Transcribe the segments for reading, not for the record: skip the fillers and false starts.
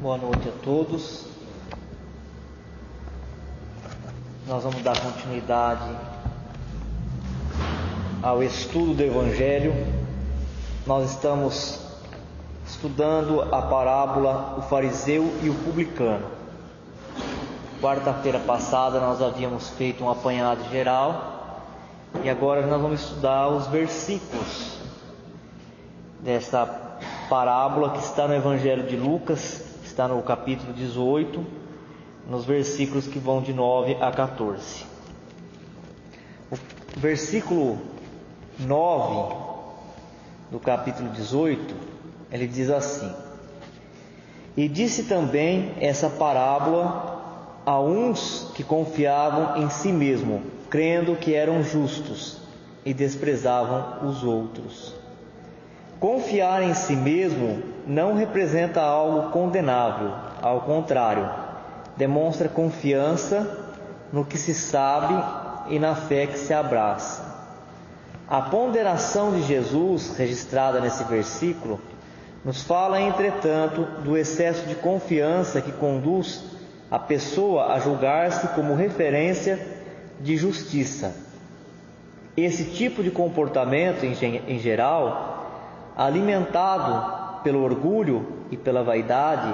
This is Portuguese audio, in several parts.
Boa noite a todos. Nós vamos dar continuidade ao estudo do Evangelho. Nós estamos estudando a parábola O Fariseu e o Publicano. Quarta-feira passada nós havíamos feito um apanhado geral e agora nós vamos estudar os versículos dessa parábola que está no Evangelho de Lucas, está no capítulo 18, nos versículos que vão de 9 a 14. O versículo 9 do capítulo 18, ele diz assim: E disse também essa parábola a uns que confiavam em si mesmo, crendo que eram justos, e desprezavam os outros. Confiar em si mesmo não representa algo condenável, ao contrário, demonstra confiança no que se sabe e na fé que se abraça. A ponderação de Jesus, registrada nesse versículo, nos fala, entretanto, do excesso de confiança que conduz a pessoa a julgar-se como referência de justiça. Esse tipo de comportamento, em geral, alimentado pelo orgulho e pela vaidade,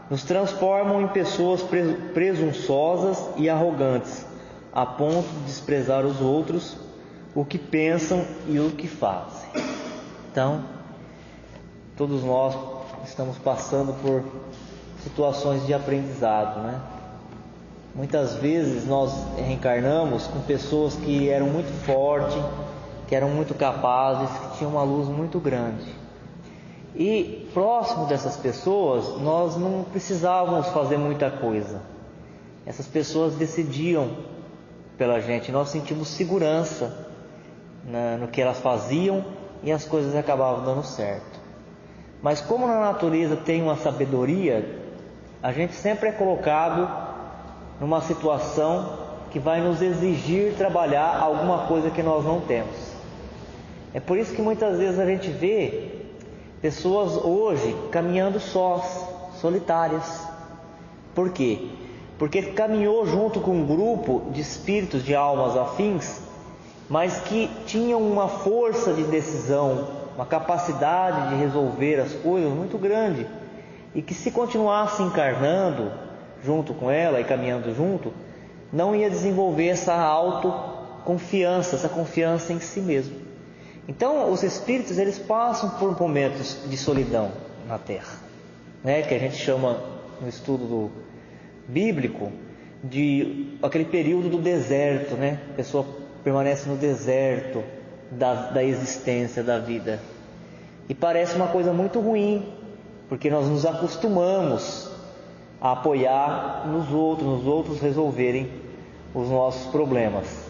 nos transformam em pessoas presunçosas e arrogantes, a ponto de desprezar os outros, o que pensam e o que fazem. Então, todos nós estamos passando por situações de aprendizado, né? Muitas vezes nós reencarnamos com pessoas que eram muito fortes, que eram muito capazes, que tinham uma luz muito grande. E próximo dessas pessoas, nós não precisávamos fazer muita coisa. Essas pessoas decidiam pela gente, nós sentimos segurança no que elas faziam e as coisas acabavam dando certo. Mas como na natureza tem uma sabedoria, a gente sempre é colocado numa situação que vai nos exigir trabalhar alguma coisa que nós não temos. É por isso que muitas vezes a gente vê pessoas hoje caminhando sós, solitárias. Por quê? Porque caminhou junto com um grupo de espíritos, de almas afins, mas que tinham uma força de decisão, uma capacidade de resolver as coisas muito grande, e que se continuasse encarnando junto com ela e caminhando junto, não ia desenvolver essa autoconfiança, essa confiança em si mesmo. Então, os espíritos, eles passam por momentos de solidão na Terra, né? Que a gente chama, no estudo bíblico, de aquele período do deserto, né? A pessoa permanece no deserto da existência, da vida. E parece uma coisa muito ruim, porque nós nos acostumamos a apoiar nos outros resolverem os nossos problemas.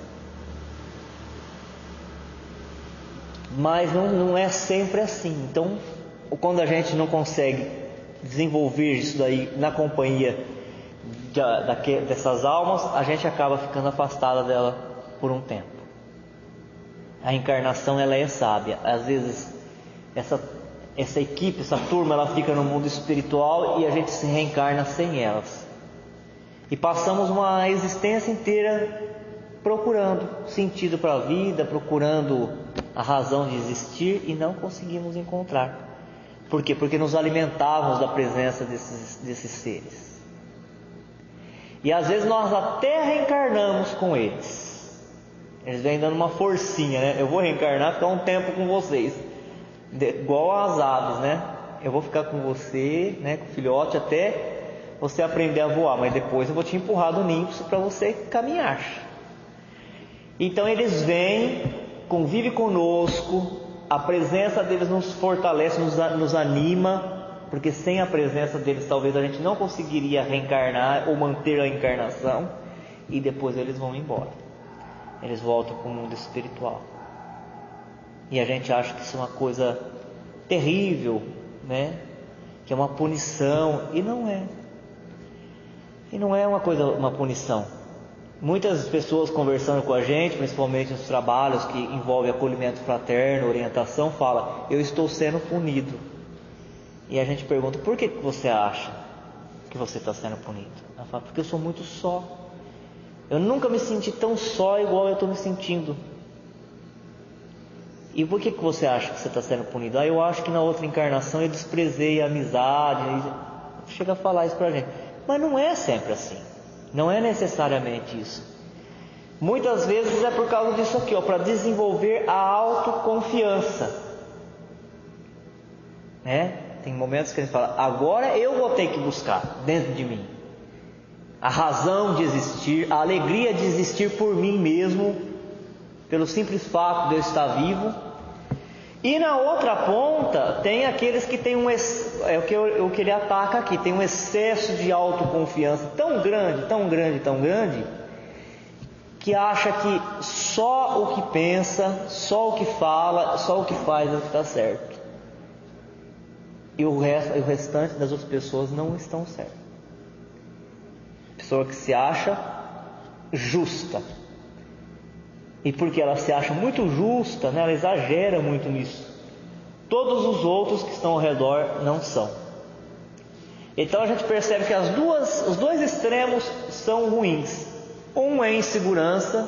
Mas não é sempre assim. Então, quando a gente não consegue desenvolver isso daí na companhia dessas almas, a gente acaba ficando afastada dela por um tempo. A encarnação, ela é sábia. Às vezes essa equipe, essa turma, ela fica no mundo espiritual e a gente se reencarna sem elas. E passamos uma existência inteira procurando sentido para a vida, procurando a razão de existir e não conseguimos encontrar. Por quê? Porque nos alimentávamos da presença desses seres. E às vezes nós até reencarnamos com eles. Eles vêm dando uma forcinha, né? Eu vou reencarnar, ficar um tempo com vocês. Igual às aves, né? Eu vou ficar com você, né, com o filhote, até você aprender a voar, mas depois eu vou te empurrar do ninho para você caminhar. Então eles vêm, convivem conosco, a presença deles nos fortalece, nos anima, porque sem a presença deles talvez a gente não conseguiria reencarnar ou manter a encarnação, e depois eles vão embora. Eles voltam para o mundo espiritual. E a gente acha que isso é uma coisa terrível, né? Que é uma punição, e não é. E não é uma punição. Muitas pessoas conversando com a gente, principalmente nos trabalhos que envolvem acolhimento fraterno, orientação, falam: eu estou sendo punido. E a gente pergunta: por que você acha? que você está sendo punido? Ela fala: porque eu sou muito só. Eu nunca me senti tão só igual eu estou me sentindo. E por que você acha que você está sendo punido? Eu acho que na outra encarnação eu desprezei a amizade. Chega a falar isso para a gente. Mas não é sempre assim. Não é necessariamente isso. Muitas vezes é por causa disso aqui, para desenvolver a autoconfiança. Tem momentos que a gente fala: agora eu vou ter que buscar dentro de mim a razão de existir, a alegria de existir por mim mesmo, pelo simples fato de eu estar vivo. E na outra ponta tem aqueles que têm o que ele ataca aqui, tem um excesso de autoconfiança tão grande, tão grande, tão grande, que acha que só o que pensa, só o que fala, só o que faz é o que está certo. E o restante das outras pessoas não estão certas. Pessoa que se acha justa. E porque ela se acha muito justa, ela exagera muito nisso. Todos os outros que estão ao redor não são. Então a gente percebe que os dois extremos são ruins. Um é insegurança,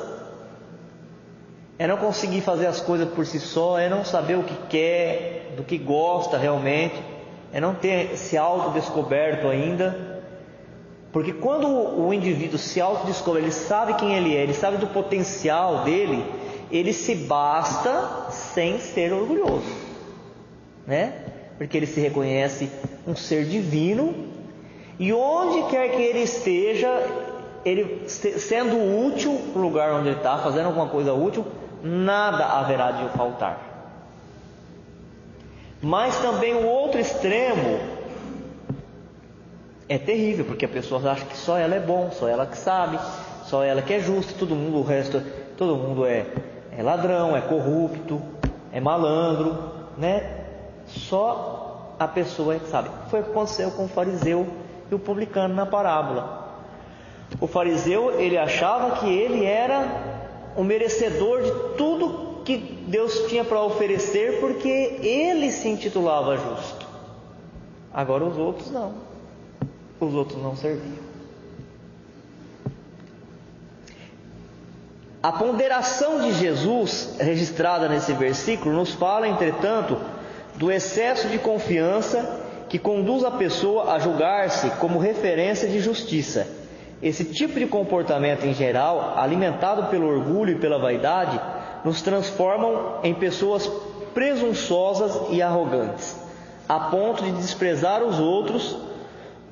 é não conseguir fazer as coisas por si só, é não saber o que quer, do que gosta realmente, é não ter se autodescoberto ainda. Porque quando o indivíduo se autodescobre, ele sabe quem ele é, ele sabe do potencial dele, ele se basta sem ser orgulhoso, porque ele se reconhece um ser divino, e onde quer que ele esteja, ele sendo útil para o lugar onde ele está, fazendo alguma coisa útil, nada haverá de faltar. Mas também o outro extremo é terrível, porque a pessoa acha que só ela é bom, só ela que sabe, só ela que é justa, todo mundo é ladrão, é corrupto, é malandro, Só a pessoa é que sabe. Foi o que aconteceu com o fariseu e o publicano na parábola. O fariseu, ele achava que ele era o merecedor de tudo que Deus tinha para oferecer, porque ele se intitulava justo. Agora os outros não. Os outros não serviam. A ponderação de Jesus, registrada nesse versículo, nos fala, entretanto, do excesso de confiança que conduz a pessoa a julgar-se como referência de justiça. Esse tipo de comportamento em geral, alimentado pelo orgulho e pela vaidade, nos transformam em pessoas presunçosas e arrogantes, a ponto de desprezar os outros,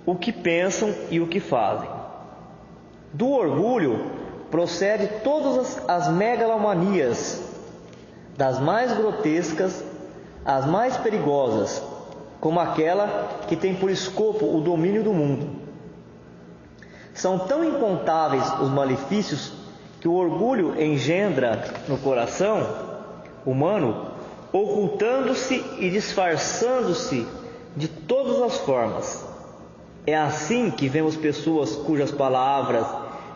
o que pensam e o que fazem. Do orgulho procede todas as megalomanias, das mais grotescas às mais perigosas, como aquela que tem por escopo o domínio do mundo. São tão incontáveis os malefícios que o orgulho engendra no coração humano, ocultando-se e disfarçando-se de todas as formas. É assim que vemos pessoas cujas palavras,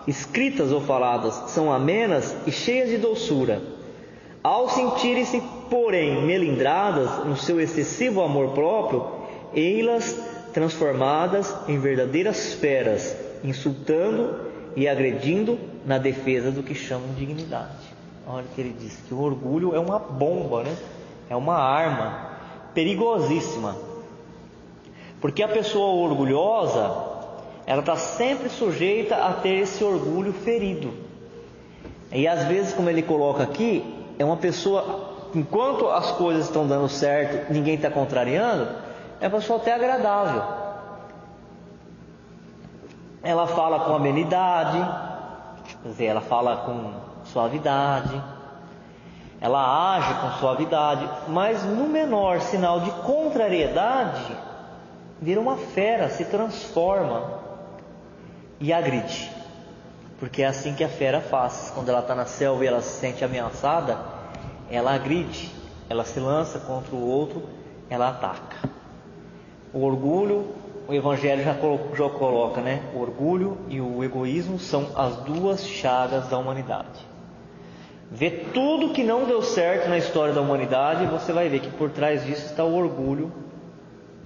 escritas ou faladas, são amenas e cheias de doçura. Ao sentirem-se, porém, melindradas no seu excessivo amor próprio, ei-las transformadas em verdadeiras feras, insultando e agredindo na defesa do que chamam de dignidade. Olha o que ele diz, que o orgulho é uma bomba, é uma arma perigosíssima. Porque a pessoa orgulhosa, ela está sempre sujeita a ter esse orgulho ferido. E às vezes, como ele coloca aqui, é uma pessoa, enquanto as coisas estão dando certo, ninguém está contrariando, é uma pessoa até agradável. Ela fala com amenidade, quer dizer, ela fala com suavidade, ela age com suavidade, mas no menor sinal de contrariedade, vira uma fera, se transforma e agride. Porque é assim que a fera faz. Quando ela está na selva e ela se sente ameaçada, ela agride, ela se lança contra o outro, ela ataca. O orgulho, o Evangelho já coloca, O orgulho e o egoísmo são as duas chagas da humanidade. Vê tudo que não deu certo na história da humanidade, e você vai ver que por trás disso está o orgulho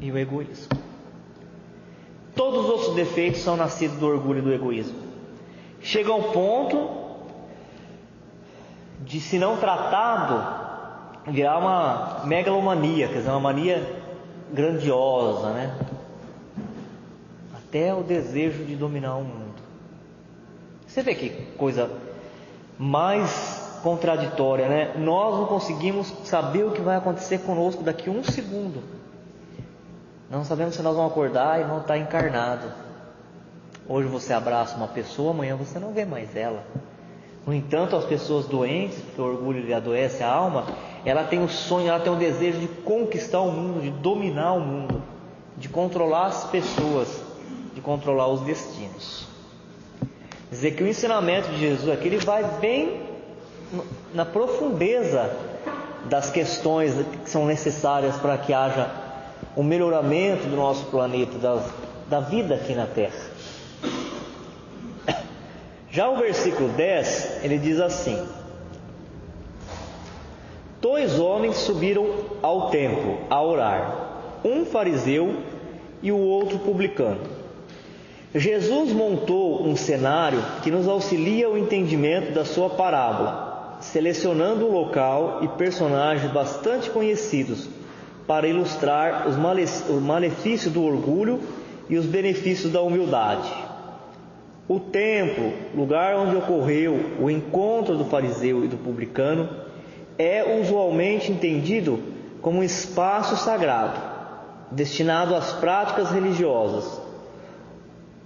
e o egoísmo. Todos os outros defeitos são nascidos do orgulho e do egoísmo. Chega ao ponto de, se não tratado, virar uma megalomania, quer dizer, uma mania grandiosa, né? Até o desejo de dominar o mundo. Você vê que coisa mais contraditória, né? Nós não conseguimos saber o que vai acontecer conosco daqui a um segundo. Não sabemos se nós vamos acordar e vamos estar encarnados. Hoje você abraça uma pessoa, amanhã você não vê mais ela. No entanto, as pessoas doentes, porque o orgulho lhe adoece a alma, ela tem o sonho, ela tem o desejo de conquistar o mundo, de dominar o mundo, de controlar as pessoas, de controlar os destinos. Dizer que o ensinamento de Jesus aqui, ele vai bem na profundeza das questões que são necessárias para que haja o melhoramento do nosso planeta, da vida aqui na Terra. Já o versículo 10, ele diz assim: 2 homens subiram ao templo a orar, um fariseu e o outro publicano. Jesus montou um cenário que nos auxilia o entendimento da sua parábola, selecionando um local e personagens bastante conhecidos para ilustrar o malefício do orgulho e os benefícios da humildade. O templo, lugar onde ocorreu o encontro do fariseu e do publicano, é usualmente entendido como um espaço sagrado, destinado às práticas religiosas.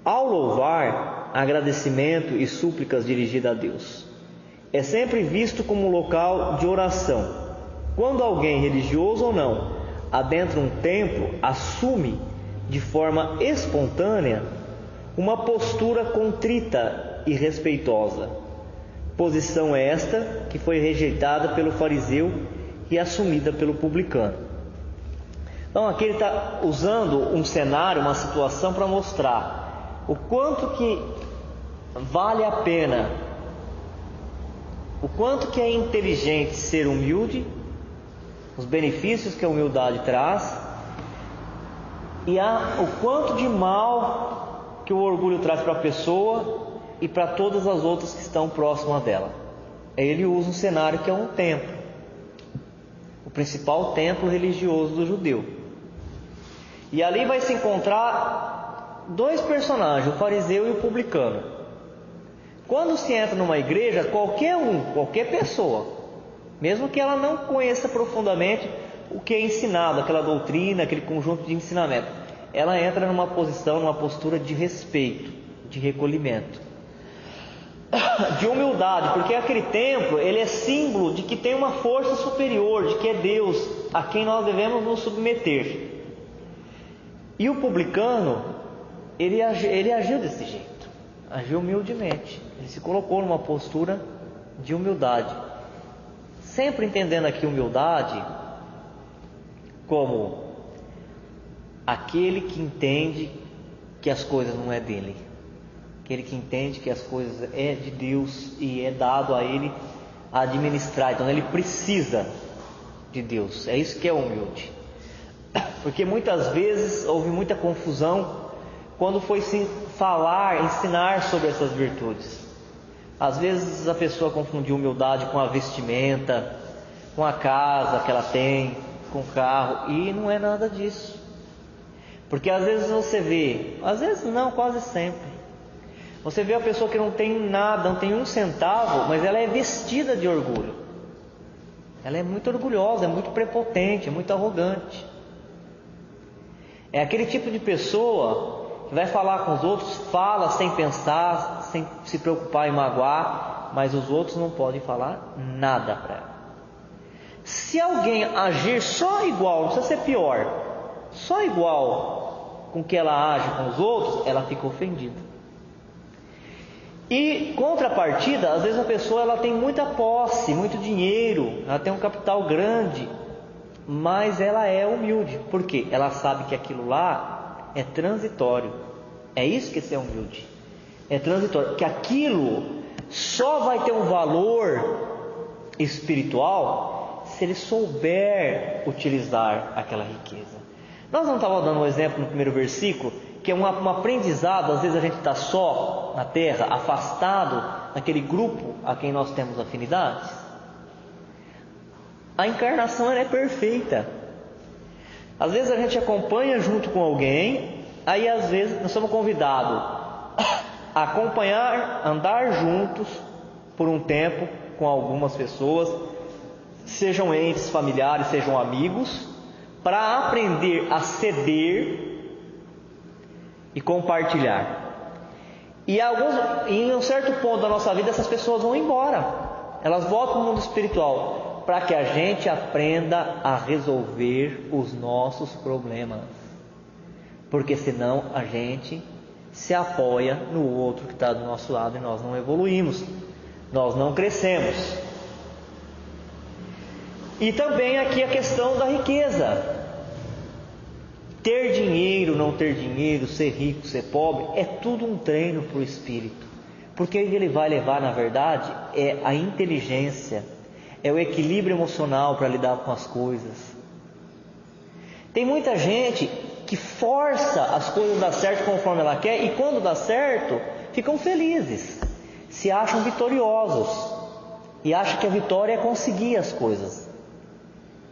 Ao louvar, agradecimento e súplicas dirigidas a Deus, é sempre visto como um local de oração. Quando alguém, religioso ou não, adentra um templo, assume de forma espontânea uma postura contrita e respeitosa. Posição esta que foi rejeitada pelo fariseu e assumida pelo publicano. Então aqui ele está usando um cenário, uma situação para mostrar o quanto que vale a pena, o quanto que é inteligente ser humilde, os benefícios que a humildade traz, e o quanto de mal que o orgulho traz para a pessoa e para todas as outras que estão próximas dela. Ele usa um cenário que é um templo, o principal templo religioso do judeu. E ali vai se encontrar 2 personagens, o fariseu e o publicano. Quando se entra numa igreja, qualquer pessoa, mesmo que ela não conheça profundamente o que é ensinado, aquela doutrina, aquele conjunto de ensinamento, ela entra numa postura de respeito, de recolhimento, de humildade, porque aquele templo, ele é símbolo de que tem uma força superior, de que é Deus a quem nós devemos nos submeter. E o publicano, ele agiu desse jeito, agiu humildemente, ele se colocou numa postura de humildade, sempre entendendo aqui humildade como aquele que entende que as coisas não é dele, aquele que entende que as coisas é de Deus e é dado a ele a administrar. Então ele precisa de Deus. É isso que é humilde. Porque muitas vezes houve muita confusão quando foi se ensinar sobre essas virtudes. Às vezes a pessoa confundiu humildade com a vestimenta, com a casa que ela tem, com o carro, e não é nada disso. Porque às vezes você vê, às vezes não, quase sempre, você vê a pessoa que não tem nada, não tem um centavo, mas ela é vestida de orgulho. Ela é muito orgulhosa, é muito prepotente, é muito arrogante. É aquele tipo de pessoa que vai falar com os outros, fala sem pensar, sem se preocupar em magoar, mas os outros não podem falar nada para ela. Se alguém agir só igual, não precisa ser pior, só igual com que ela age com os outros, ela fica ofendida. E contrapartida, às vezes a pessoa ela tem muita posse, muito dinheiro, ela tem um capital grande, mas ela é humilde. Por quê? Ela sabe que aquilo lá é transitório. É isso que é ser humilde. É transitório. Que aquilo só vai ter um valor espiritual se ele souber utilizar aquela riqueza. Nós não estávamos dando um exemplo no primeiro versículo que é um aprendizado. Às vezes a gente está só na terra, afastado daquele grupo a quem nós temos afinidades. A encarnação ela é perfeita. Às vezes a gente acompanha junto com alguém, aí às vezes nós somos convidados a acompanhar, andar juntos por um tempo com algumas pessoas, sejam entes familiares, sejam amigos, para aprender a ceder e compartilhar. E em um certo ponto da nossa vida essas pessoas vão embora, elas voltam para o mundo espiritual, para que a gente aprenda a resolver os nossos problemas, porque senão a gente se apoia no outro que está do nosso lado e nós não evoluímos, nós não crescemos. E também aqui a questão da riqueza. Ter dinheiro, não ter dinheiro, ser rico, ser pobre, é tudo um treino para o espírito. Porque ele vai levar, na verdade, é a inteligência, é o equilíbrio emocional para lidar com as coisas. Tem muita gente que força as coisas dar certo conforme ela quer, e quando dá certo, ficam felizes, se acham vitoriosos, e acham que a vitória é conseguir as coisas.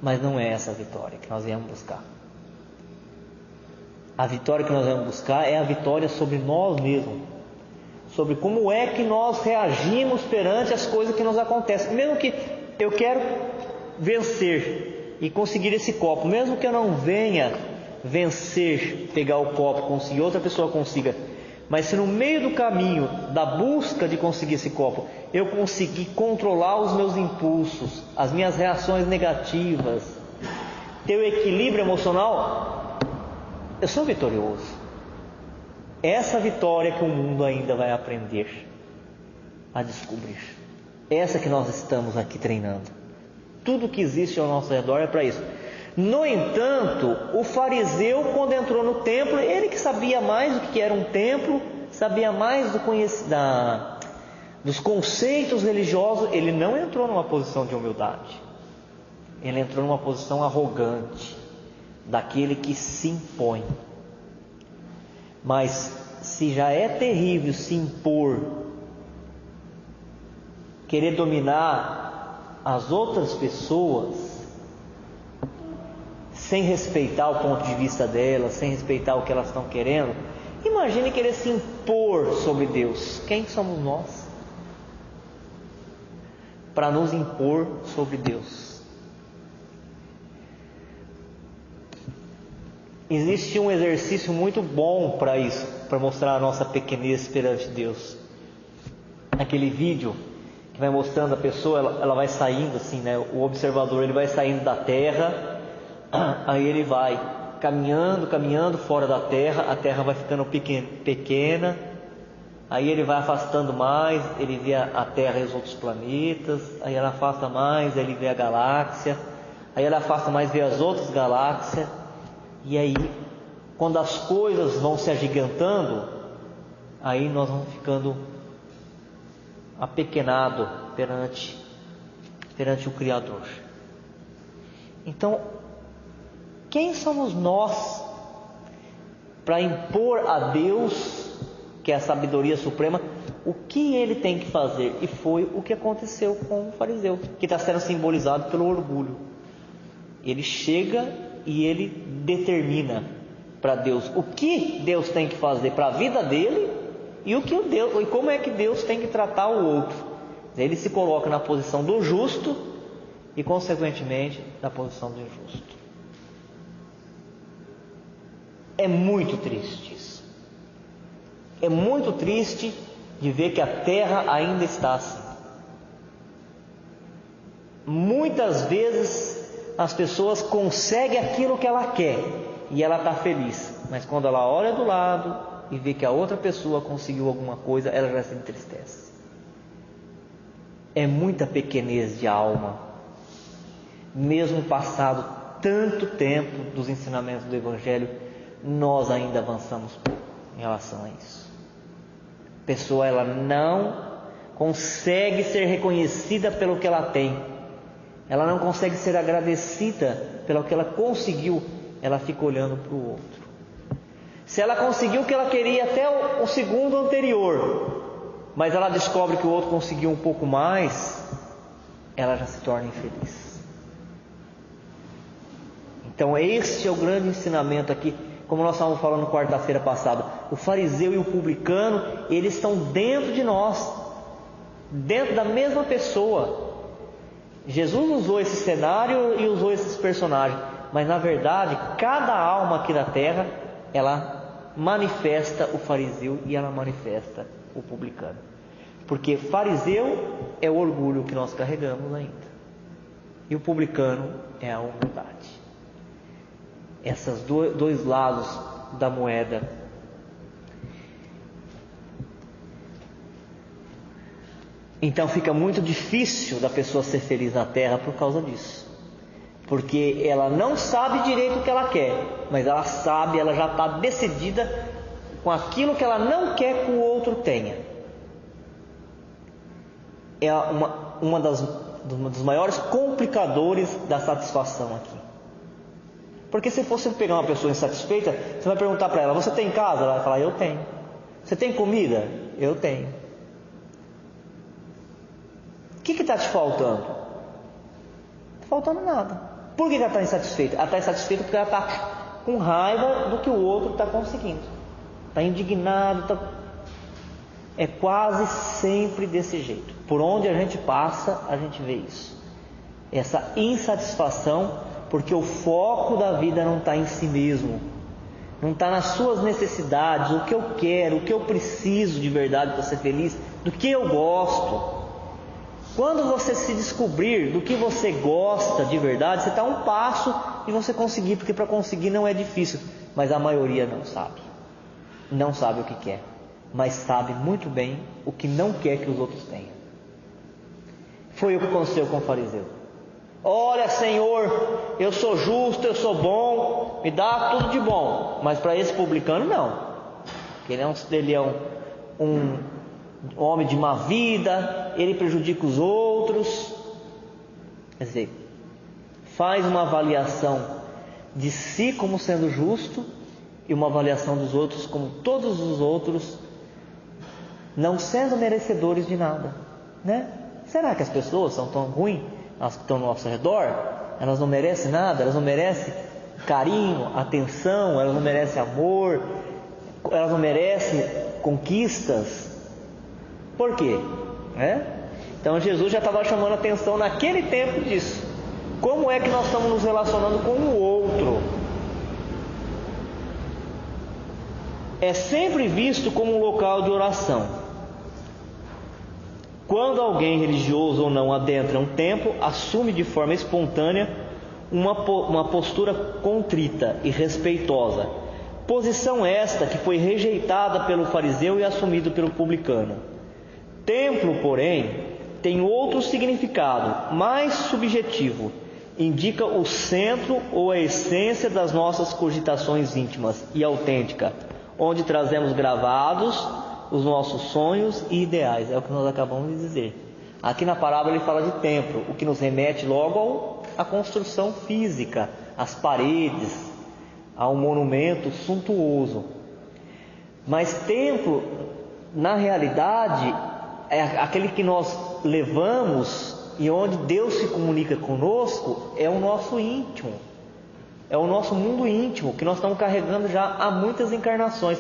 Mas não é essa a vitória que nós viemos buscar. A vitória que nós viemos buscar é a vitória sobre nós mesmos, sobre como é que nós reagimos perante as coisas que nos acontecem. Mesmo que eu quero vencer e conseguir esse copo, mesmo que eu não venha vencer, pegar o copo, conseguir, outra pessoa consiga, mas se no meio do caminho da busca de conseguir esse copo eu conseguir controlar os meus impulsos, as minhas reações negativas, ter o equilíbrio emocional, eu sou vitorioso. Essa vitória que o mundo ainda vai aprender a descobrir, essa que nós estamos aqui treinando. Tudo que existe ao nosso redor é para isso. No entanto, o fariseu, quando entrou no templo, ele que sabia mais do que era um templo, sabia mais dos conceitos religiosos, ele não entrou numa posição de humildade, ele entrou numa posição arrogante, daquele que se impõe. Mas se já é terrível se impor, querer dominar as outras pessoas, sem respeitar o ponto de vista delas, sem respeitar o que elas estão querendo, imagine querer se impor sobre Deus. Quem somos nós para nos impor sobre Deus? Existe um exercício muito bom para isso, para mostrar a nossa pequenez perante Deus. Aquele vídeo que vai mostrando a pessoa, ela vai saindo assim, né? O observador, ele vai saindo da terra, aí ele vai caminhando fora da terra, a terra vai ficando pequena, aí ele vai afastando mais, ele vê a terra e os outros planetas, aí ela afasta mais, aí ele vê a galáxia, aí ela afasta mais, vê as outras galáxias. E aí, quando as coisas vão se agigantando, aí nós vamos ficando apequenado perante o Criador. Então, quem somos nós para impor a Deus, que é a sabedoria suprema, o que Ele tem que fazer? E foi o que aconteceu com o fariseu, que está sendo simbolizado pelo orgulho. Ele chega e ele determina para Deus o que Deus tem que fazer para a vida dele e como é que Deus tem que tratar o outro. Ele se coloca na posição do justo e, consequentemente, na posição do injusto. É muito triste isso. É muito triste de ver que a terra ainda está assim. Muitas vezes as pessoas conseguem aquilo que ela quer e ela está feliz, mas quando ela olha do lado e vê que a outra pessoa conseguiu alguma coisa, ela já se entristece. É muita pequenez de alma, mesmo passado tanto tempo dos ensinamentos do Evangelho, nós ainda avançamos pouco em relação a isso. A pessoa, ela não consegue ser reconhecida pelo que ela tem, ela não consegue ser agradecida pelo que ela conseguiu, ela fica olhando para o outro. Se ela conseguiu o que ela queria até o segundo anterior, mas ela descobre que o outro conseguiu um pouco mais, ela já se torna infeliz. Então este é o grande ensinamento aqui, como nós estávamos falando quarta-feira passada. O fariseu e o publicano, eles estão dentro de nós, dentro da mesma pessoa. Jesus usou esse cenário e usou esses personagens, mas na verdade cada alma aqui na terra, ela manifesta o fariseu e ela manifesta o publicano, porque fariseu é o orgulho que nós carregamos ainda, e o publicano é a humildade. Esses dois lados da moeda. Então fica muito difícil da pessoa ser feliz na terra por causa disso, porque ela não sabe direito o que ela quer, mas ela sabe, ela já está decidida com aquilo que ela não quer que o outro tenha. É uma dos maiores complicadores da satisfação aqui. Porque se você pegar uma pessoa insatisfeita, você vai perguntar para ela: você tem casa? Ela vai falar: eu tenho. Você tem comida? Eu tenho. O que está te faltando? Não está faltando nada. Por que ela está insatisfeita? Ela está insatisfeita porque ela está com raiva do que o outro está conseguindo. Está indignado. É quase sempre desse jeito. Por onde a gente passa, a gente vê isso. Essa insatisfação, porque o foco da vida não está em si mesmo, não está nas suas necessidades, o que eu quero, o que eu preciso de verdade para ser feliz, do que eu gosto. Quando você se descobrir do que você gosta de verdade, você está a um passo de você conseguir, porque para conseguir não é difícil, mas a maioria não sabe o que quer, mas sabe muito bem o que não quer que os outros tenham. Foi o que aconteceu com o fariseu. Olha, Senhor, eu sou justo, eu sou bom, me dá tudo de bom. Mas para esse publicano não. Ele é um homem de má vida, ele prejudica os outros. Quer dizer, faz uma avaliação de si como sendo justo e uma avaliação dos outros como todos os outros não sendo merecedores de nada, né? Será que as pessoas são tão ruins? As que estão ao nosso redor, elas não merecem nada, elas não merecem carinho, atenção, elas não merecem amor, elas não merecem conquistas. Por quê? Então Jesus já estava chamando a atenção naquele tempo disso. Como é que nós estamos nos relacionando com o outro? É sempre visto como um local de oração. Quando alguém religioso ou não adentra um templo, assume de forma espontânea uma postura contrita e respeitosa. Posição esta que foi rejeitada pelo fariseu e assumida pelo publicano. Templo, porém, tem outro significado, mais subjetivo. Indica o centro ou a essência das nossas cogitações íntimas e autêntica, onde trazemos gravados os nossos sonhos e ideais. É o que nós acabamos de dizer. Aqui na parábola ele fala de templo, o que nos remete logo à construção física, às paredes, a um monumento suntuoso. Mas templo, na realidade, é aquele que nós levamos e onde Deus se comunica conosco, é o nosso íntimo, é o nosso mundo íntimo, que nós estamos carregando já há muitas encarnações.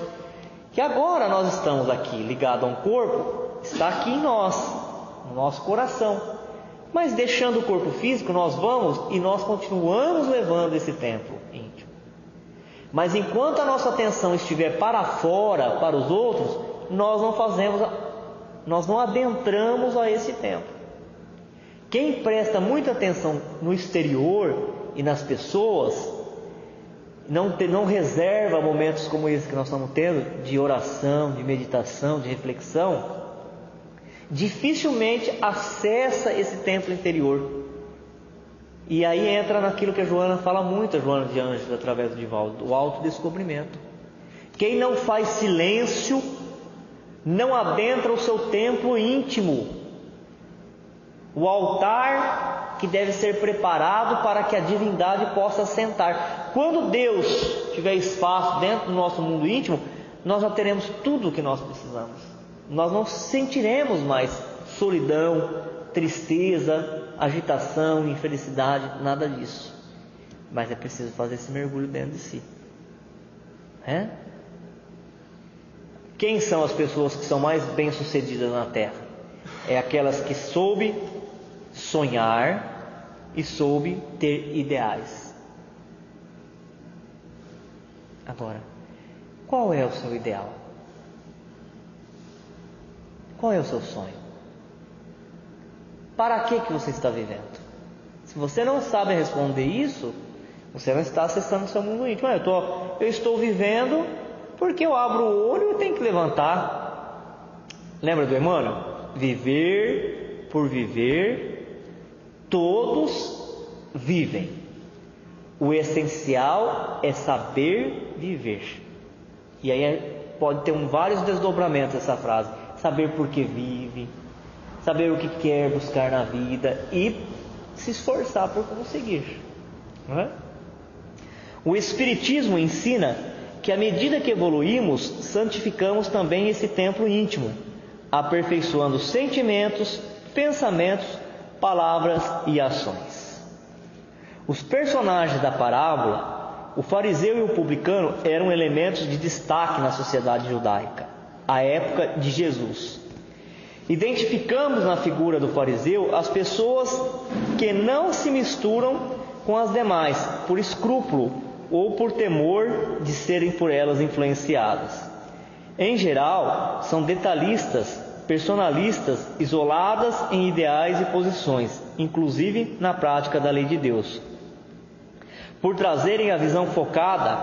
Que agora nós estamos aqui ligados a um corpo, está aqui em nós, no nosso coração. Mas deixando o corpo físico, nós vamos e nós continuamos levando esse templo íntimo. Mas enquanto a nossa atenção estiver para fora, para os outros, nós não adentramos a esse templo. Quem presta muita atenção no exterior e nas pessoas, não reserva momentos como esse que nós estamos tendo, de oração, de meditação, de reflexão, dificilmente acessa esse templo interior. E aí entra naquilo que a Joana fala muito, a Joana de Ângeles, através do Divaldo, o autodescobrimento. Quem não faz silêncio, não adentra o seu templo íntimo, o altar que deve ser preparado para que a divindade possa sentar. Quando Deus tiver espaço dentro do nosso mundo íntimo, nós já teremos tudo o que nós precisamos. Nós não sentiremos mais solidão, tristeza, agitação, infelicidade, nada disso. Mas é preciso fazer esse mergulho dentro de si. Quem são as pessoas que são mais bem-sucedidas na Terra? É aquelas que soube sonhar e soube ter ideais. Agora, qual é o seu ideal? Qual é o seu sonho? Para que você está vivendo? Se você não sabe responder isso, você não está acessando o seu mundo íntimo. Eu estou vivendo porque eu abro o olho e tenho que levantar. Lembra do Emmanuel? Viver por viver, todos vivem. O essencial é saber viver. E aí pode ter vários desdobramentos essa frase. Saber por que vive, saber o que quer buscar na vida e se esforçar por conseguir. Não é? O Espiritismo ensina que à medida que evoluímos, santificamos também esse templo íntimo, aperfeiçoando sentimentos, pensamentos, palavras e ações. Os personagens da parábola, o fariseu e o publicano, eram elementos de destaque na sociedade judaica, à época de Jesus. Identificamos na figura do fariseu as pessoas que não se misturam com as demais, por escrúpulo ou por temor de serem por elas influenciadas. Em geral, são detalhistas, personalistas, isoladas em ideais e posições, inclusive na prática da lei de Deus. Por trazerem a visão focada,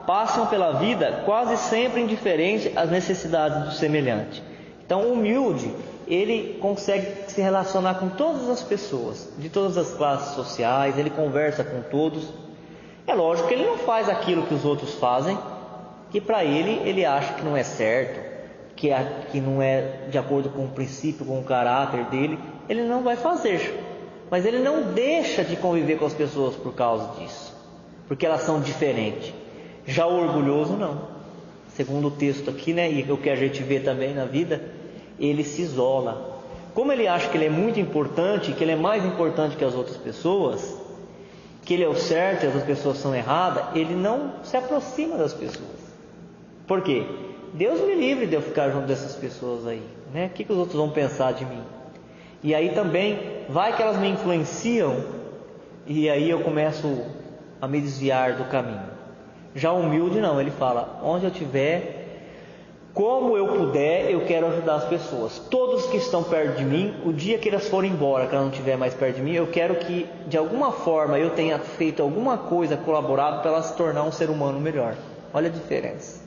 passam pela vida quase sempre indiferente às necessidades do semelhante. Então, o humilde, ele consegue se relacionar com todas as pessoas, de todas as classes sociais, ele conversa com todos. É lógico que ele não faz aquilo que os outros fazem, que para ele acha que não é certo, que não é de acordo com o princípio, com o caráter dele, ele não vai fazer. Mas ele não deixa de conviver com as pessoas por causa disso, porque elas são diferentes. Já o orgulhoso não. Segundo o texto aqui, né, e o que a gente vê também na vida, ele se isola. Como ele acha que ele é muito importante, que ele é mais importante que as outras pessoas, que ele é o certo e as outras pessoas são erradas, ele não se aproxima das pessoas. Por quê? Deus me livre de eu ficar junto dessas pessoas aí, né? O que os outros vão pensar de mim? E aí também, vai que elas me influenciam, e aí eu começo a me desviar do caminho. Já o humilde não, ele fala, onde eu estiver, como eu puder, eu quero ajudar as pessoas. Todos que estão perto de mim, o dia que elas forem embora, que elas não estiverem mais perto de mim, eu quero que de alguma forma eu tenha feito alguma coisa, colaborado para ela se tornar um ser humano melhor. Olha a diferença.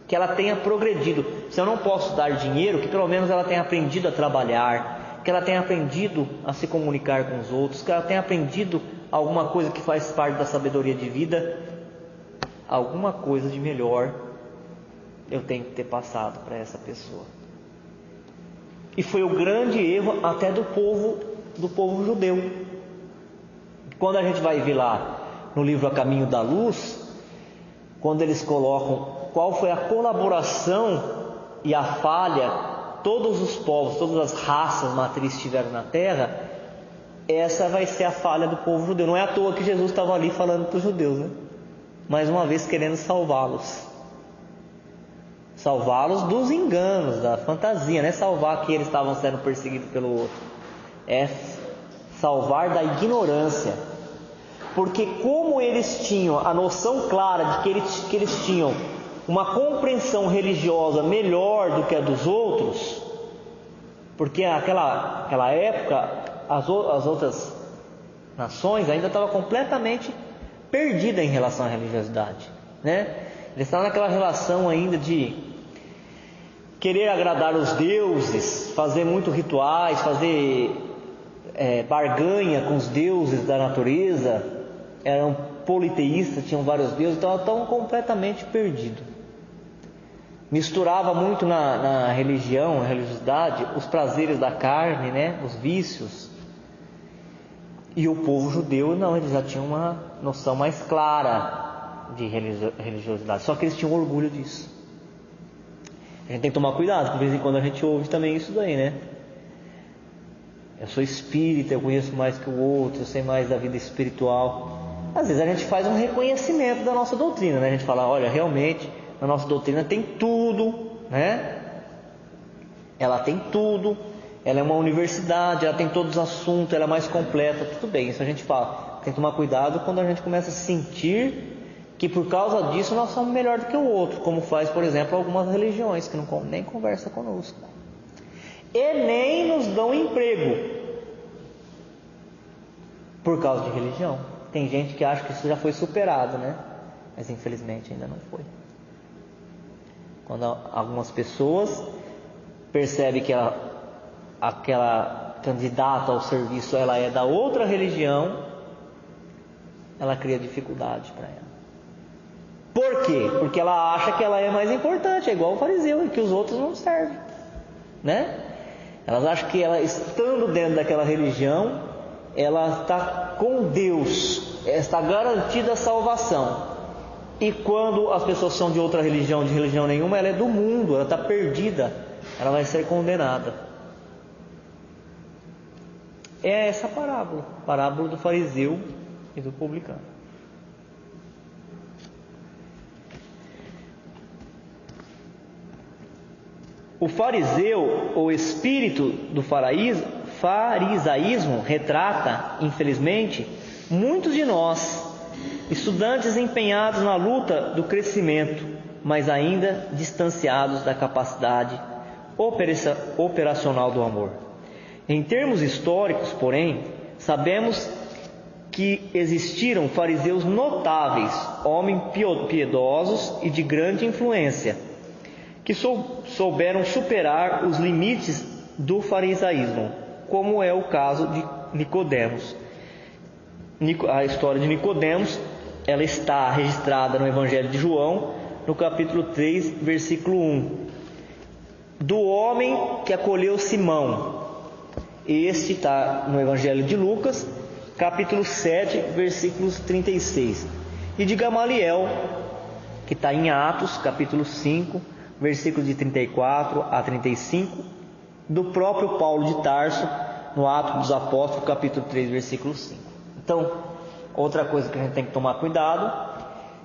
Que ela tenha progredido. Se eu não posso dar dinheiro, que pelo menos ela tenha aprendido a trabalhar, que ela tenha aprendido a se comunicar com os outros, que ela tenha aprendido alguma coisa que faz parte da sabedoria de vida, alguma coisa de melhor eu tenho que ter passado para essa pessoa. E foi o grande erro até do povo judeu. Quando a gente vai ver lá no livro A Caminho da Luz, quando eles colocam qual foi a colaboração e a falha todos os povos, todas as raças matrizes tiveram na terra, essa vai ser a falha do povo judeu. Não é à toa que Jesus estava ali falando para os judeus, né? Mais uma vez querendo salvá-los dos enganos, da fantasia. Não é salvar que eles estavam sendo perseguidos pelo outro, é salvar da ignorância. Porque como eles tinham a noção clara de que eles tinham uma compreensão religiosa melhor do que a dos outros, porque naquela época as outras nações ainda estavam completamente perdidas em relação à religiosidade, né? Eles estavam naquela relação ainda de querer agradar os deuses, fazer muitos rituais, fazer barganha com os deuses da natureza. Eram politeístas, tinham vários deuses, então estavam completamente perdidos. Misturava muito na religião, na religiosidade, os prazeres da carne, né? Os vícios. E o povo judeu não, eles já tinham uma noção mais clara de religiosidade, só que eles tinham orgulho disso. A gente tem que tomar cuidado, de vez em quando a gente ouve também isso daí, né? Eu sou espírita, eu conheço mais que o outro, eu sei mais da vida espiritual. Às vezes a gente faz um reconhecimento da nossa doutrina, né? A gente fala, olha, realmente, a nossa doutrina tem tudo, né? Ela tem tudo, ela é uma universidade, ela tem todos os assuntos, ela é mais completa, tudo bem, isso a gente fala. Tem que tomar cuidado quando a gente começa a sentir que por causa disso nós somos melhor do que o outro, como faz, por exemplo, algumas religiões que nem conversam conosco e nem nos dão emprego por causa de religião. Tem gente que acha que isso já foi superado, né? Mas infelizmente ainda não foi. Quando algumas pessoas percebem que aquela candidata ao serviço ela é da outra religião, ela cria dificuldade para ela. Por quê? Porque ela acha que ela é mais importante, é igual o fariseu, e que os outros não servem, né? Elas acham que ela, estando dentro daquela religião, ela está com Deus, está garantida a salvação. E quando as pessoas são de outra religião, de religião nenhuma, ela é do mundo, ela está perdida, ela vai ser condenada. É essa parábola do fariseu e do publicano. O fariseu, ou espírito do farisaísmo, retrata, infelizmente, muitos de nós, estudantes empenhados na luta do crescimento, mas ainda distanciados da capacidade operacional do amor. Em termos históricos, porém, sabemos que existiram fariseus notáveis, homens piedosos e de grande influência, que souberam superar os limites do farisaísmo, como é o caso de Nicodemos. A história de Nicodemos, ela está registrada no Evangelho de João, no capítulo 3, versículo 1. Do homem que acolheu Simão. Este está no Evangelho de Lucas, capítulo 7, versículos 36. E de Gamaliel, que está em Atos, capítulo 5, versículos de 34 a 35, do próprio Paulo de Tarso, no Atos dos Apóstolos, capítulo 3, versículo 5. Então, outra coisa que a gente tem que tomar cuidado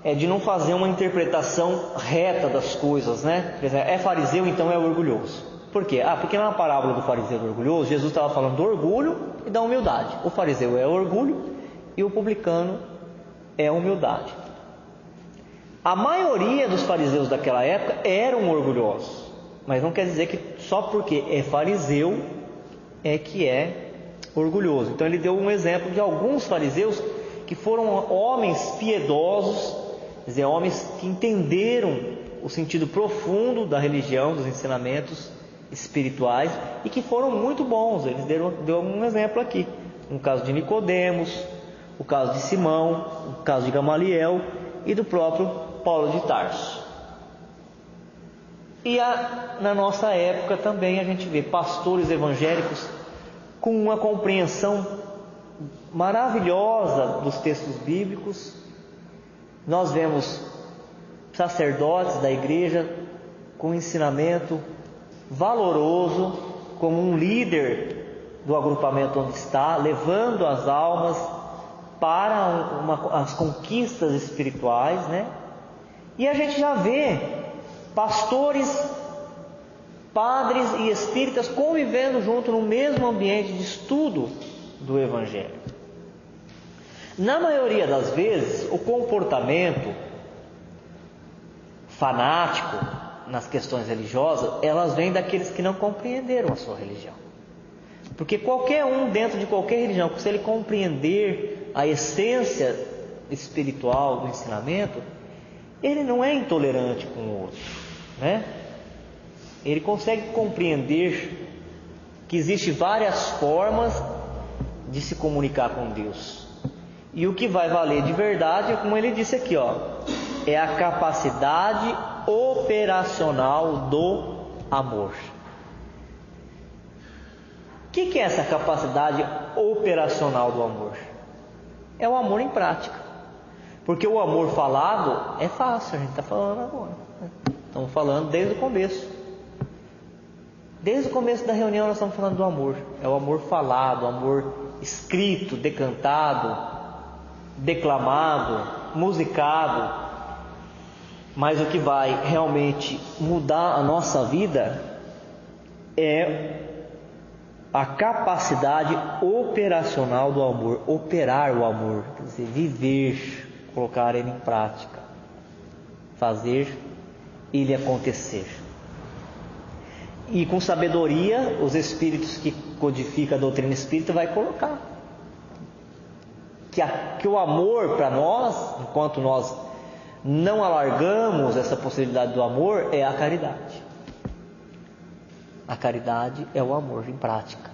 é de não fazer uma interpretação reta das coisas, né? Por exemplo, é fariseu, então é orgulhoso. Por quê? Porque na parábola do fariseu e do orgulhoso, Jesus estava falando do orgulho e da humildade. O fariseu é orgulho e o publicano é humildade. A maioria dos fariseus daquela época eram orgulhosos, mas não quer dizer que só porque é fariseu é que é orgulhoso. Então ele deu um exemplo de alguns fariseus que foram homens piedosos, quer dizer, homens que entenderam o sentido profundo da religião, dos ensinamentos espirituais, e que foram muito bons. Eles deu um exemplo aqui, no caso de Nicodemos, o caso de Simão, o caso de Gamaliel e do próprio Paulo de Tarso. E na nossa época também a gente vê pastores evangélicos com uma compreensão maravilhosa dos textos bíblicos. Nós vemos sacerdotes da igreja com ensinamento valoroso, como um líder do agrupamento onde está, levando as almas para as conquistas espirituais, né? E a gente já vê pastores, padres e espíritas convivendo junto no mesmo ambiente de estudo do Evangelho. Na maioria das vezes, o comportamento fanático nas questões religiosas, elas vêm daqueles que não compreenderam a sua religião. Porque qualquer um dentro de qualquer religião, se ele compreender a essência espiritual do ensinamento, ele não é intolerante com o outro, né? Ele consegue compreender que existem várias formas de se comunicar com Deus. E o que vai valer de verdade, como ele disse aqui, é a capacidade operacional do amor. O que é essa capacidade operacional do amor? É o amor em prática. Porque o amor falado é fácil, a gente está falando agora. Estamos falando desde o começo. Desde o começo da reunião nós estamos falando do amor. É o amor falado, o amor escrito, decantado, declamado, musicado. Mas o que vai realmente mudar a nossa vida é a capacidade operacional do amor, operar o amor, quer dizer, viver, colocar ele em prática, fazer ele acontecer. E com sabedoria, os espíritos que codificam a doutrina espírita vai colocar que o amor para nós, enquanto nós não alargamos essa possibilidade do amor, é a caridade. A caridade é o amor em prática,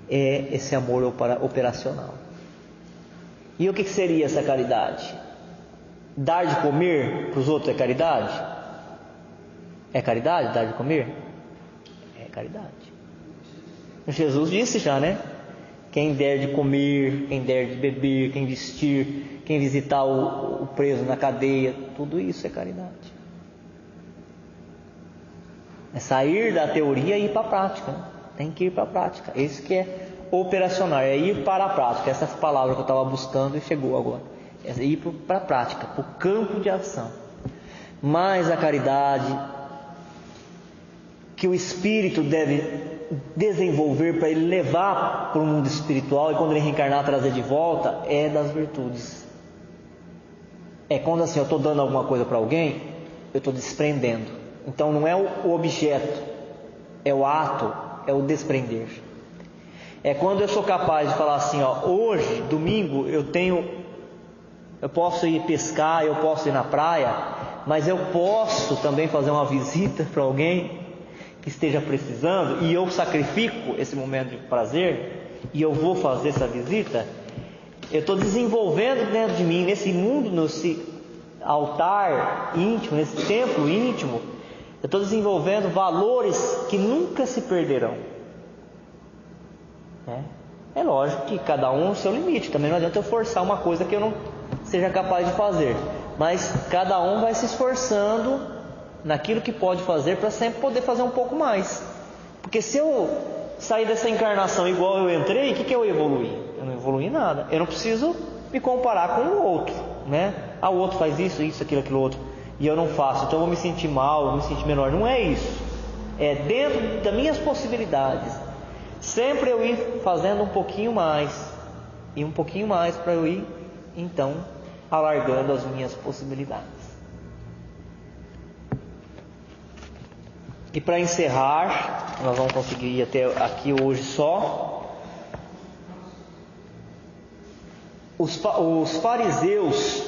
é esse amor operacional. E o que seria essa caridade? Dar de comer para os outros é caridade? É caridade dar de comer? É caridade. Jesus disse já, né? Quem der de comer, quem der de beber, quem vestir, quem visitar o preso na cadeia, tudo isso é caridade. É sair da teoria e ir para a prática. Tem que ir para a prática. Esse que é operacional, é ir para a prática. Essas palavras que eu estava buscando e chegou agora. É ir para a prática, para o campo de ação. Mas a caridade que o espírito deve desenvolver para ele levar para o mundo espiritual e quando ele reencarnar trazer de volta é das virtudes. É quando assim eu estou dando alguma coisa para alguém, eu estou desprendendo. Então não é o objeto, é o ato, é o desprender. É quando eu sou capaz de falar assim, ó, hoje, domingo, eu posso ir pescar, eu posso ir na praia, mas eu posso também fazer uma visita para alguém que esteja precisando, e eu sacrifico esse momento de prazer, e eu vou fazer essa visita. Eu estou desenvolvendo dentro de mim, nesse mundo, nesse altar íntimo, nesse templo íntimo, eu estou desenvolvendo valores que nunca se perderão. É lógico que cada um o seu limite, também não adianta eu forçar uma coisa que eu não seja capaz de fazer, mas cada um vai se esforçando naquilo que pode fazer para sempre poder fazer um pouco mais. Porque se eu sair dessa encarnação igual eu entrei, o que eu evoluí? Eu não evoluí nada. Eu não preciso me comparar com o outro, né? O outro faz isso, aquilo, outro, e eu não faço, então eu vou me sentir mal, eu vou me sentir menor. Não é isso. É dentro das minhas possibilidades. Sempre eu ir fazendo um pouquinho mais, e um pouquinho mais para eu ir, então, alargando as minhas possibilidades. E para encerrar, nós vamos conseguir ir até aqui hoje só. Os fariseus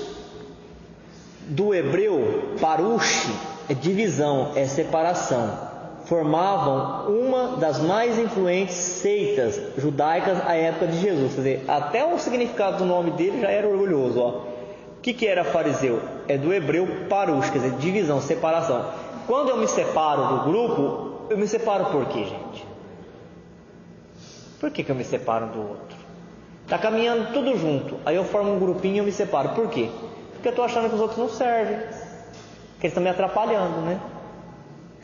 do hebreu parush é divisão, é separação. Formavam uma das mais influentes seitas judaicas à época de Jesus. Quer dizer, até o significado do nome dele já era orgulhoso. Ó. O que era fariseu? É do hebreu parush, quer dizer, divisão, separação. Quando eu me separo do grupo, eu me separo por quê, gente? Por que eu me separo do outro? Está caminhando tudo junto, aí eu formo um grupinho e eu me separo. Por quê? Porque eu estou achando que os outros não servem, que eles estão me atrapalhando, né?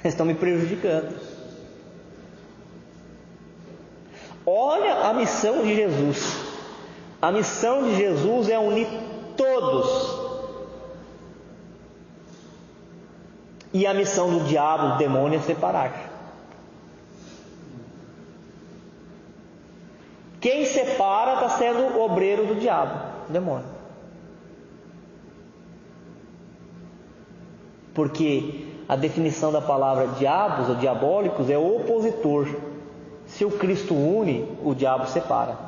Eles estão me prejudicando. Olha a missão de Jesus. A missão de Jesus é unir todos. E a missão do diabo, do demônio, é separar. Quem separa está sendo o obreiro do diabo, o demônio. Porque a definição da palavra diabos ou diabólicos é opositor. Se o Cristo une, o diabo separa.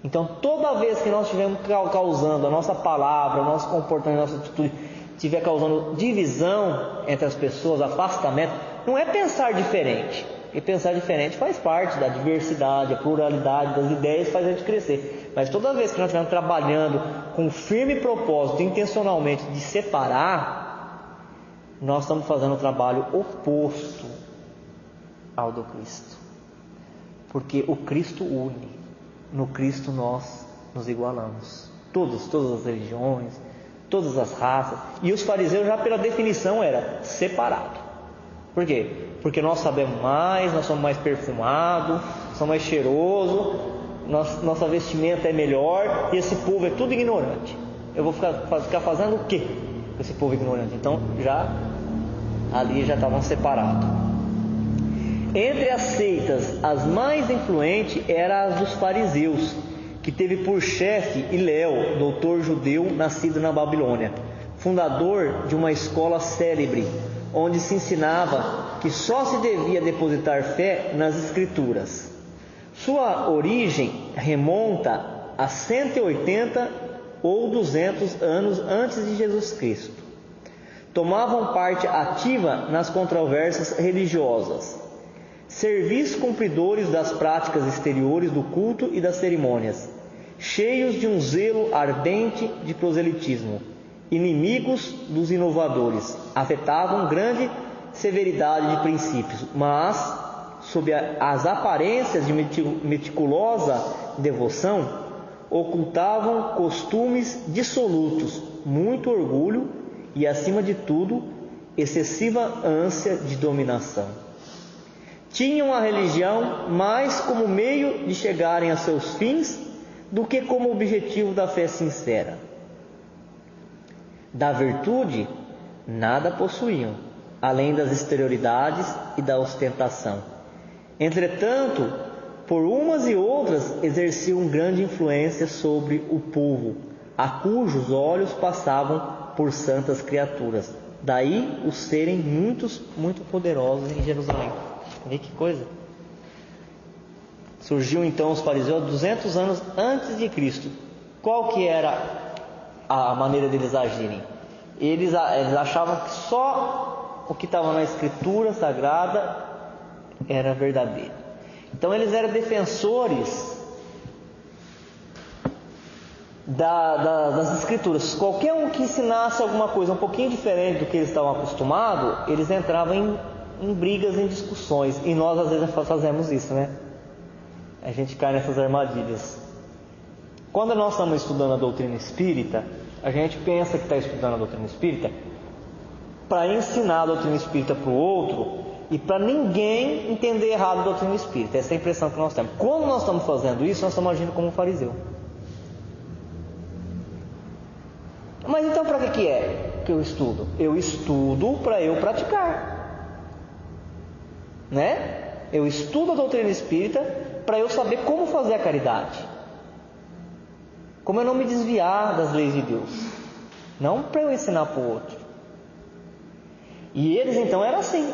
Então toda vez que nós estivermos causando a nossa palavra, o nosso comportamento, a nossa atitude, estiver causando divisão entre as pessoas, afastamento, não é pensar diferente. Porque pensar diferente faz parte da diversidade, a pluralidade das ideias, faz a gente crescer. Mas toda vez que nós estivermos trabalhando com um firme propósito, intencionalmente, de separar, nós estamos fazendo o trabalho oposto ao do Cristo. Porque o Cristo une, no Cristo nós nos igualamos. todas as religiões, todas as raças. E os fariseus já pela definição era separado. Por quê? Porque nós sabemos mais, nós somos mais perfumados, somos mais cheirosos, nossa vestimenta é melhor, e esse povo é tudo ignorante. Eu vou ficar fazendo o quê com esse povo ignorante? Então ali já estavam separados. Entre as seitas, as mais influentes eram as dos fariseus, que teve por chefe Hilel, doutor judeu nascido na Babilônia, fundador de uma escola célebre, onde se ensinava que só se devia depositar fé nas Escrituras. Sua origem remonta a 180 ou 200 anos antes de Jesus Cristo. Tomavam parte ativa nas controvérsias religiosas, servis cumpridores das práticas exteriores do culto e das cerimônias, cheios de um zelo ardente de proselitismo, inimigos dos inovadores, afetavam grande severidade de princípios, mas, sob as aparências de meticulosa devoção, ocultavam costumes dissolutos, muito orgulho e, acima de tudo, excessiva ânsia de dominação. Tinham a religião mais como meio de chegarem a seus fins do que como objetivo da fé sincera. Da virtude, nada possuíam, além das exterioridades e da ostentação. Entretanto, por umas e outras exerciam grande influência sobre o povo, a cujos olhos passavam por santas criaturas. Daí os serem muito poderosos em Jerusalém. Vê que coisa? Surgiu então os fariseus 200 anos antes de Cristo. Qual que era a maneira deles agirem? Eles achavam que só o que estava na Escritura Sagrada era verdadeiro. Então eles eram defensores das Escrituras. Qualquer um que ensinasse alguma coisa um pouquinho diferente do que eles estavam acostumados, eles entravam em brigas, em discussões. E nós às vezes fazemos isso, né? A gente cai nessas armadilhas. Quando nós estamos estudando a doutrina espírita, a gente pensa que está estudando a doutrina espírita para ensinar a doutrina espírita para o outro e para ninguém entender errado a doutrina espírita. Essa é a impressão que nós temos. Quando nós estamos fazendo isso, nós estamos agindo como um fariseu. Mas então para que é que eu estudo? Eu estudo para eu praticar, né? Eu estudo a doutrina espírita para eu saber como fazer a caridade, como eu não me desviar das leis de Deus, não para eu ensinar para o outro. E eles então eram assim,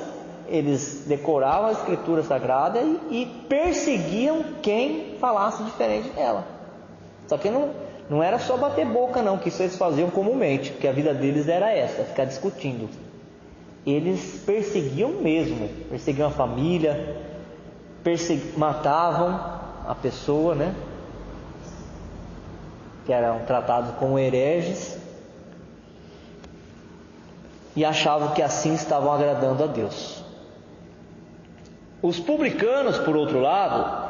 eles decoravam a Escritura Sagrada e perseguiam quem falasse diferente dela. Só que não era só bater boca não, que isso eles faziam comumente, porque a vida deles era essa, ficar discutindo. Eles perseguiam mesmo, perseguiam a família, matavam a pessoa, né? Que eram tratados como hereges, e achavam que assim estavam agradando a Deus. Os publicanos, por outro lado,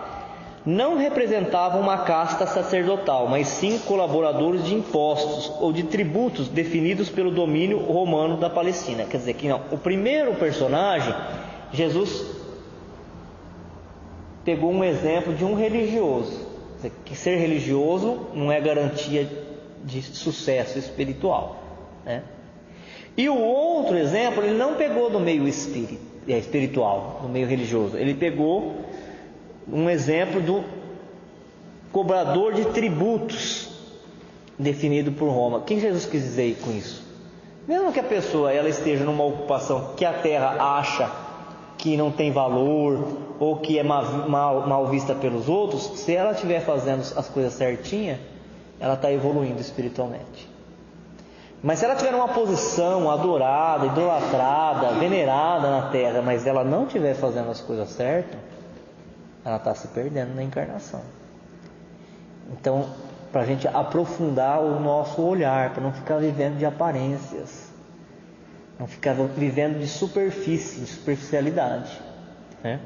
não representavam uma casta sacerdotal, mas sim colaboradores de impostos ou de tributos definidos pelo domínio romano da Palestina. Quer dizer que não, o primeiro personagem, Jesus pegou um exemplo de um religioso. Quer dizer, que ser religioso não é garantia de sucesso espiritual, né? E o outro exemplo, ele não pegou do meio espiritual, do meio religioso. Ele pegou um exemplo do cobrador de tributos definido por Roma. O que Jesus quis dizer com isso? Mesmo que a pessoa ela esteja numa ocupação que a terra acha que não tem valor ou que é mal vista pelos outros, se ela estiver fazendo as coisas certinhas, ela está evoluindo espiritualmente. Mas se ela estiver numa posição adorada, idolatrada, venerada na terra, mas ela não estiver fazendo as coisas certas, ela está se perdendo na encarnação. Então, para a gente aprofundar o nosso olhar, para não ficar vivendo de aparências, não ficar vivendo de superfície, de superficialidade, né?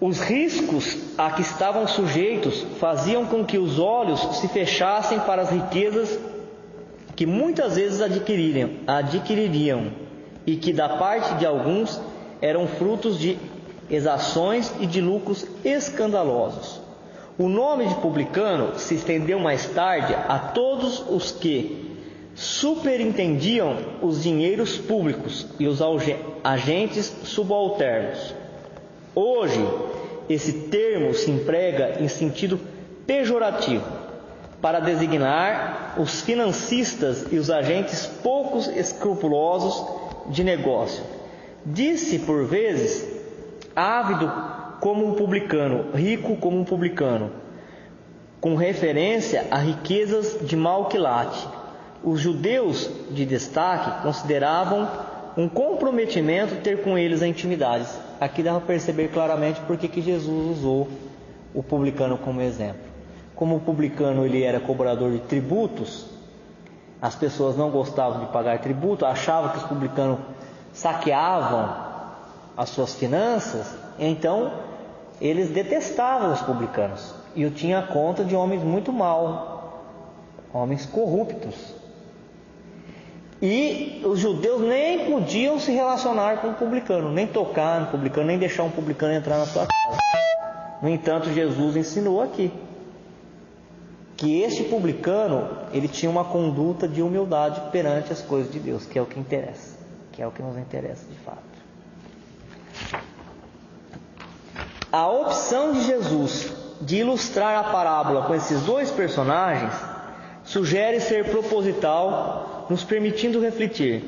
Os riscos a que estavam sujeitos faziam com que os olhos se fechassem para as riquezas que muitas vezes adquiririam e que da parte de alguns eram frutos de exações e de lucros escandalosos. O nome de publicano se estendeu mais tarde a todos os que superintendiam os dinheiros públicos e os agentes subalternos. Hoje, esse termo se emprega em sentido pejorativo para designar os financistas e os agentes pouco escrupulosos de negócio. Diz-se por vezes ávido como um publicano, rico como um publicano, com referência a riquezas de mau quilate. Os judeus de destaque consideravam um comprometimento ter com eles a intimidade. Aqui dá para perceber claramente porque que Jesus usou o publicano como exemplo. Como o publicano ele era cobrador de tributos, as pessoas não gostavam de pagar tributo, achavam que os publicanos saqueavam as suas finanças, então eles detestavam os publicanos. E eu tinha conta de homens muito maus, homens corruptos. E os judeus nem podiam se relacionar com o publicano, nem tocar no publicano, nem deixar um publicano entrar na sua casa. No entanto, Jesus ensinou aqui que este publicano, ele tinha uma conduta de humildade perante as coisas de Deus, que é o que interessa, que é o que nos interessa de fato. A opção de Jesus de ilustrar a parábola com esses dois personagens sugere ser proposital, nos permitindo refletir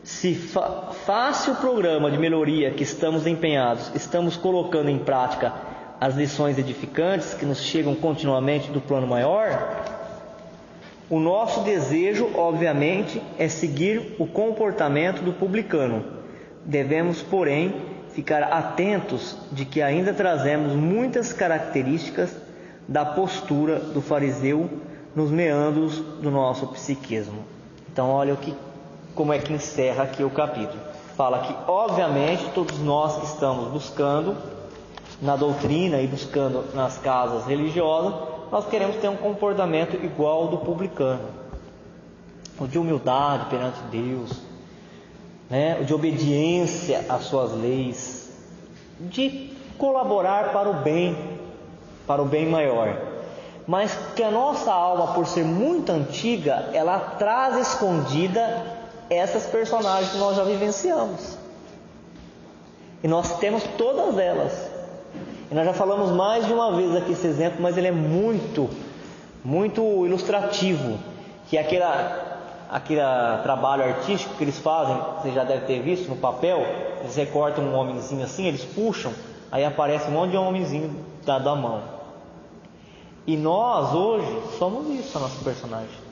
se fácil programa de melhoria que estamos empenhados, estamos colocando em prática as lições edificantes que nos chegam continuamente do plano maior. O nosso desejo, obviamente, é seguir o comportamento do publicano. Devemos, porém, ficar atentos de que ainda trazemos muitas características da postura do fariseu nos meandros do nosso psiquismo. Então, olha como é que encerra aqui o capítulo. Fala que, obviamente, todos nós que estamos buscando na doutrina e buscando nas casas religiosas, nós queremos ter um comportamento igual ao do publicano, o de humildade perante Deus, né? O de obediência às suas leis, de colaborar para o bem maior. Mas que a nossa alma, por ser muito antiga, ela traz escondida essas personagens que nós já vivenciamos. E nós temos todas elas. E nós já falamos mais de uma vez aqui esse exemplo, mas ele é muito, muito ilustrativo. Que aquele trabalho artístico que eles fazem, você já deve ter visto no papel, eles recortam um homenzinho assim, eles puxam, aí aparece um monte de homenzinho dado à mão. E nós hoje somos isso, a nossa personagem.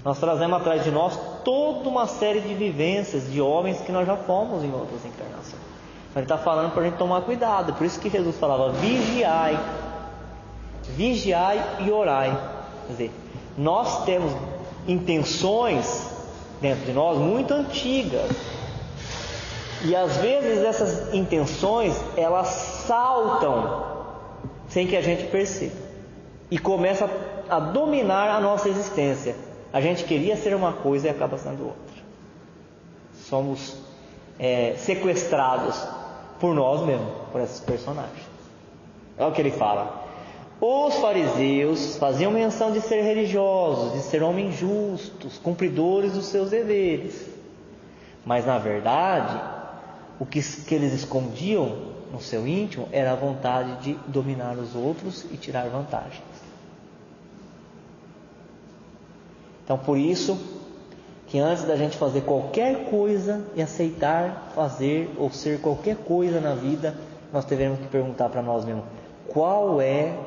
Nós trazemos atrás de nós toda uma série de vivências de homens que nós já fomos em outras encarnações. Ele está falando para a gente tomar cuidado. Por isso que Jesus falava: vigiai e orai. Quer dizer, nós temos intenções dentro de nós muito antigas, e às vezes essas intenções elas saltam sem que a gente perceba e começa a dominar a nossa existência. A gente queria ser uma coisa e acaba sendo outra. Somos sequestrados por nós mesmos, por esses personagens. Olha o que ele fala: os fariseus faziam menção de ser religiosos, de ser homens justos, cumpridores dos seus deveres, mas na verdade o que eles escondiam no seu íntimo era a vontade de dominar os outros e tirar vantagens. Então, por isso que antes da gente fazer qualquer coisa e aceitar fazer ou ser qualquer coisa na vida, nós devemos que perguntar para nós mesmos: qual é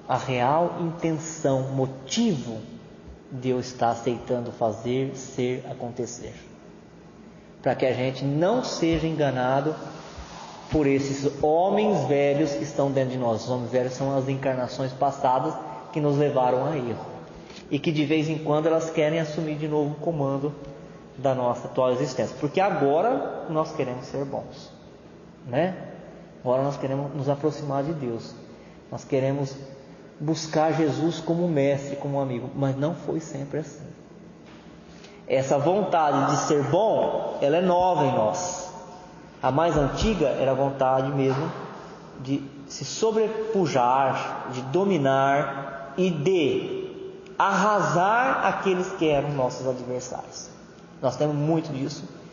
a real intenção, motivo de eu estar aceitando fazer, ser, acontecer? Para que a gente não seja enganado por esses homens velhos que estão dentro de nós. Os homens velhos são as encarnações passadas que nos levaram a erro, e que de vez em quando elas querem assumir de novo o comando da nossa atual existência, porque agora nós queremos ser bons, né? Agora nós queremos nos aproximar de Deus. Nós queremos buscar Jesus como mestre, como amigo. Mas não foi sempre assim. Essa vontade de ser bom, ela é nova em nós. A mais antiga era a vontade mesmo de se sobrepujar, de dominar e de arrasar aqueles que eram nossos adversários. Nós temos muito disso